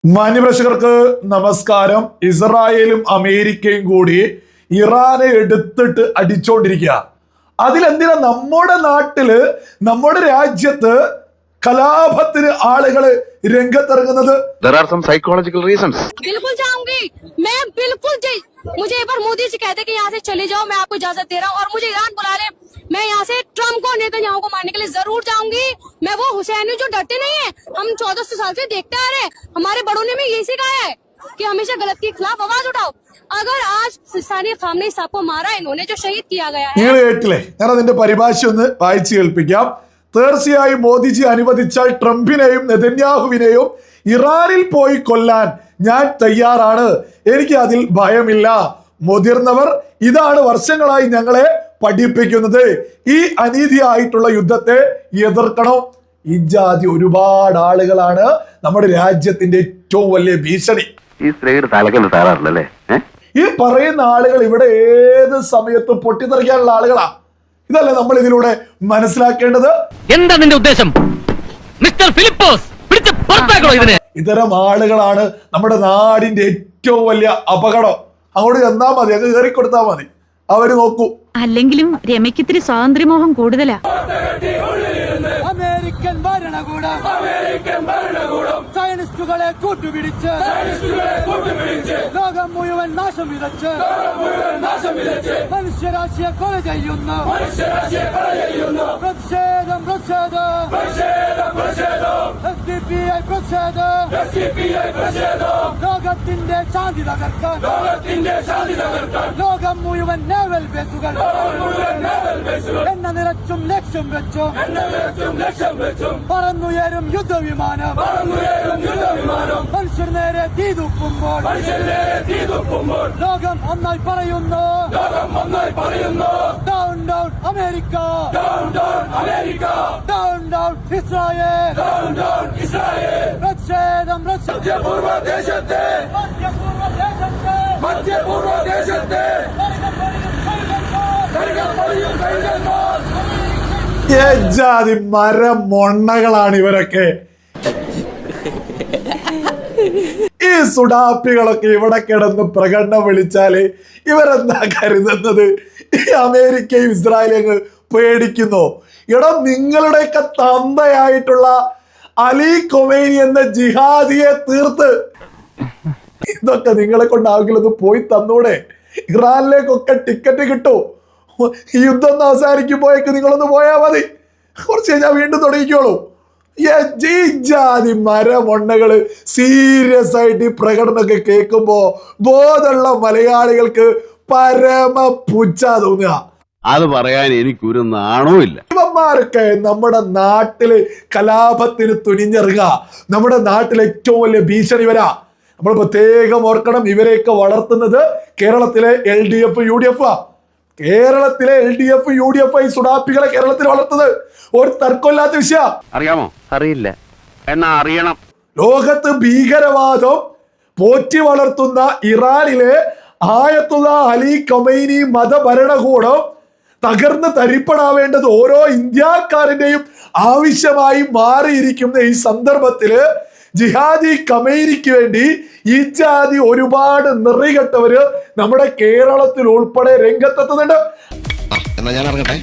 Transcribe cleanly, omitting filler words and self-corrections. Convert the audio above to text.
മാന്യപ്രേക്ഷകർക്ക് നമസ്കാരം. ഇസ്രായേലും അമേരിക്കയും കൂടി ഇറാനെ എടുത്തിട്ട് അടിച്ചോണ്ടിരിക്കുക. അതിലെന്തിനാ നമ്മുടെ നാട്ടില് നമ്മുടെ രാജ്യത്ത് കലാപത്തിന് ആളുകള് രംഗത്തിറങ്ങുന്നത്? There are some psychological reasons. बिल्कुल जाऊंगी मैं, बिल्कुल मुझे एक बार मोदी जी कहते कि यहाँ से चले जाओ, मैं आपको इजाजत दे रहा हूँ और मुझे ईरान बुला ले, मैं यहाँ से ट्रम्प को नेतन्याहू को मारने के लिए जरूर जाऊंगी। मैं वो हुसैनी जो डरते नहीं है, हम 1400 साल से देखते आ रहे, हमारे बड़ों ने भी यही सिखाया है कि हमेशा गलत के खिलाफ आवाज उठाओ। अगर आज सानी खामनेई साहब को मारा इन्होंने, जो शहीद किया गया है, നിങ്ങൾ കേട്ടില്ലേ? ഞാൻ അതിന്റെ പരിഭാഷ ഒന്ന് വായിച്ചു കേൾപ്പിക്കാം. തീർച്ചയായും മോദിജി അനുവദിച്ചാൽ ട്രംപിനെയും നെതന്യാഹുവിനെയും ഇറാനിൽ പോയി കൊല്ലാൻ ഞാൻ തയ്യാറാണ്. എനിക്ക് അതിൽ ഭയമില്ല. മുതിർന്നവർ ഇതാണ് വർഷങ്ങളായി ഞങ്ങളെ പഠിപ്പിക്കുന്നത്. ഈ അനീതിയായിട്ടുള്ള യുദ്ധത്തെ എതിർക്കണം. ഇജാതി ഒരുപാട് ആളുകളാണ് നമ്മുടെ രാജ്യത്തിന്റെ ഏറ്റവും വലിയ ഭീഷണി. ഈ സ്ത്രീയുടെ തലക്കന്ന് താറാറില്ലല്ലേ? ഈ പറയുന്ന ആളുകൾ ഇവിടെ ഏത് സമയത്തും പൊട്ടിത്തെറിക്കാനുള്ള ആളുകളാ. ഇതല്ലേ നമ്മൾ ഇതിലൂടെ മനസ്സിലാക്കേണ്ടത്? എന്താ നിന്റെ ഉദ്ദേശം മിസ്റ്റർ ഫിലിപ്പോസ്? ഇത്തരം ആളുകളാണ് നമ്മുടെ നാടിന്റെ ഏറ്റവും വലിയ അപകടം. അങ്ങോട്ട് ചെന്നാ മതി, അങ്ങ് കയറി കൊടുത്താൽ മതി, അവര് നോക്കൂ. അല്ലെങ്കിലും രമയ്ക്ക് ഇത്തിരി സ്വാതന്ത്ര്യമോഹം കൂടുതലാ. അമേരിക്കൻ ഭരണകൂടം സയനിസ്റ്റുകളെ കൂട്ടുപിടിച്ച് ലോകം മുഴുവൻ നാശം വിതച്ച് മനുഷ്യരാശിയെ കൊല ചെയ്യുന്നു. പ്രതിഷേധം SDPI പ്രതിഷേധം. ലോകത്തിന്റെ ശാന്തി തകർക്കാൻ ലോകം മുഴുവൻ നേവൽ ബേസുകൾ എണ്ണ നിറച്ചും ലക്ഷ്യം വെച്ചും പറന്നുയരും യുദ്ധവിമാനം മനുഷ്യർ നേരെ തീതുക്കുമ്പോൾ ലോകം ഒന്നായി പറയുന്നു down down America, down down Israel. പ്രതിഷേധം മധ്യപൂർവ ദേശത്തെ ജാതി മരമൊണ്ണകളാണ് ഇവരൊക്കെ. ഈ സുഡാപ്പികളൊക്കെ ഇവിടെ കിടന്ന് പ്രകടനം വിളിച്ചാല് ഇവരെന്താ കരുതുന്നത്? ഈ അമേരിക്കയും ഇസ്രായേലും പേടിക്കുന്നോ? എടാ, നിങ്ങളുടെയൊക്കെ തന്തയായിട്ടുള്ള അലി ഖൊമൈനി എന്ന ജിഹാദിയെ തീർത്ത് ഇതൊക്കെ നിങ്ങളെ കൊണ്ടാകില്ലെന്ന് പോയി തന്നൂടെ? ഇറാനിലേക്കൊക്കെ ടിക്കറ്റ് കിട്ടും. ഈ യുദ്ധം ഒന്ന് അവസാനിക്കുമ്പോഴേക്ക് നിങ്ങളൊന്ന് പോയാൽ മതി. കുറച്ച് കഴിഞ്ഞാൽ വീണ്ടും തുടങ്ങിക്കോളൂ. ജാതി മരമൊണ്ണകള് സീരിയസ് ആയിട്ട് ഈ പ്രകടനമൊക്കെ കേൾക്കുമ്പോ ബോധമുള്ള മലയാളികൾക്ക് പരമ പുച്ഛ തോന്നുക. അത് പറയാൻ എനിക്കൊരു നാണവുമില്ല. ഇവന്മാരൊക്കെ നമ്മുടെ നാട്ടില് കലാപത്തിന് തുനിഞ്ഞിറങ്ങുക. നമ്മുടെ നാട്ടിലെ ഏറ്റവും വലിയ ഭീഷണി ഇവരാ. നമ്മൾ പ്രത്യേകം ഓർക്കണം, ഇവരെയൊക്കെ വളർത്തുന്നത് കേരളത്തിലെ LDF UDF ആ. കേരളത്തിലെ LDF UDF ഈ സുഡാപ്പികളെ കേരളത്തിൽ വളർത്തുന്നത് ഒരു തർക്കമില്ലാത്ത വിഷയ. അറിയാമോ? അറിയില്ല, എന്നാ അറിയണം. ലോകത്ത് ഭീകരവാദം പോറ്റി വളർത്തുന്ന ഇറാനിലെ ആയത്തുള്ള അലി ഖൊമൈനി മതഭരണകൂടം തകർന്ന് തരിപ്പണാവേണ്ടത് ഓരോ ഇന്ത്യക്കാരന്റെയും ആവശ്യമായി മാറിയിരിക്കുന്ന ഈ സന്ദർഭത്തില് ജിഹാദി ഖൊമൈനിക്ക് വേണ്ടി ഈ ജാതി ഒരുപാട് നിറികെട്ടവര് നമ്മുടെ കേരളത്തിൽ ഉൾപ്പെടെ രംഗത്തെത്തുന്നുണ്ട്. എന്നാ ഞാൻ ഇറങ്ങട്ടെ.